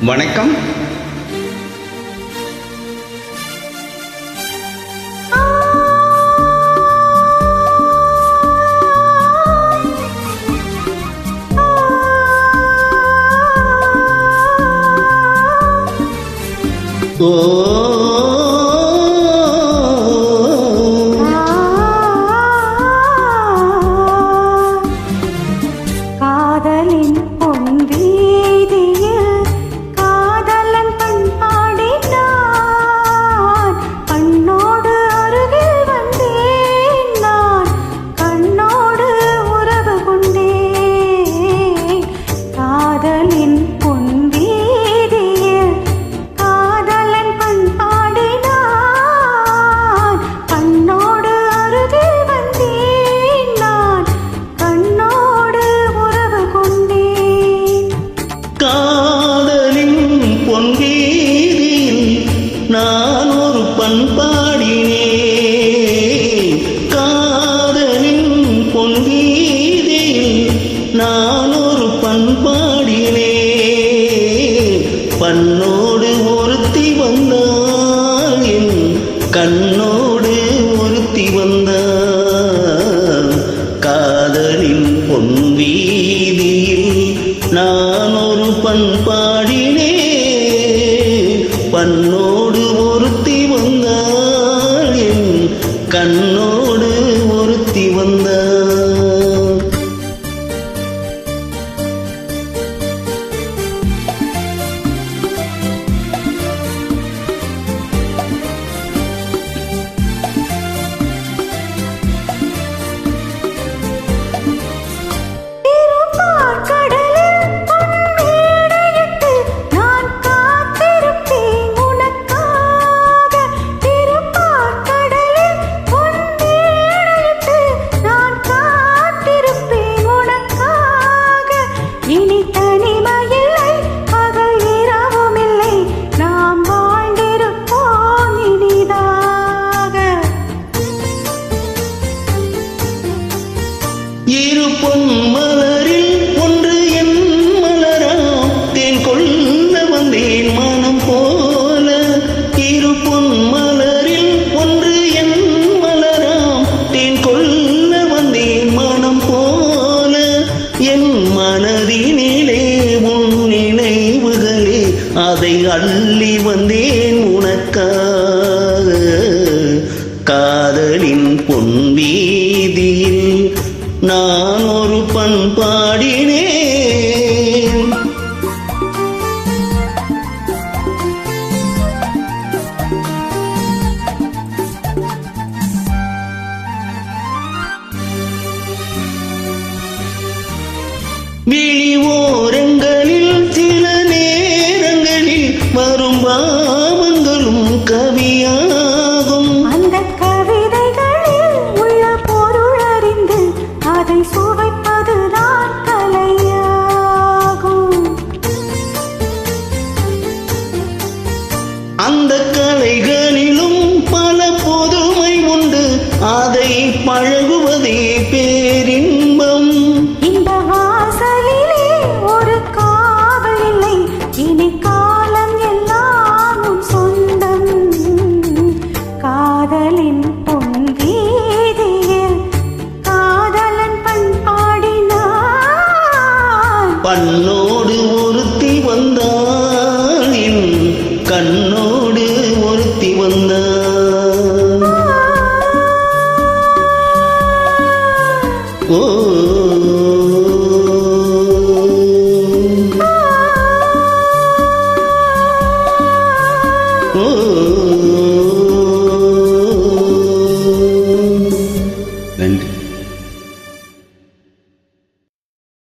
வணக்கம். காதலின் பொன் வீதியில் காதலன் பண்பாடினான், கண்ணோடு அருகில் வந்தேன் நான், கண்ணோடு உறவு கொண்டேன். காதலின் பொன் வீதியில் காதலன் பண்பாடினான், கண்ணோடு அருகில் வந்தேன் நான், கண்ணோடு உறவு கொண்டேன். காதலின் பொன்வீதியில் நான் ஒரு பண்பாடினேன். காதலின் பொன்வீதியில் நான் ஒரு பண்பாடினேன். பண்ணோடு ஒருத்தி வந்தாள், என் கண்ணோடு ஒருத்தி வந்தாள். காதலின் பொன்வீதியில் நான் ஒரு பண்பாடினேன். பண்ணோடு ஒருத்தி வந்தாள், என் கண்ணோடு ஒருத்தி வந்தாள். திருப்பாற்கடலில் உன் வீடையிட்டு நான் காத்திருப்பேன் உனக்காக. திருப்பாற்கடலில் உன் வீடையிட்டு நான் காத்திருப்பேன் உனக்காக. இனி தனிமையில்லை, பகல் இரவும் இல்லை, நாம் வாழ்ந்திருப்போம் இனிதாக. இரு பொன் மலரில் ஒன்று என் மலராம், தேன் கொள்ள வந்தேன் மனம் போல. இரு பொன் மலரில் ஒன்று என் மலராம், தேன் கொள்ள வந்தேன் மனம் போல. என் மனதினிலே உன் நினைவுகளே, அதை அள்ளி வந்தேன் உனக்காக.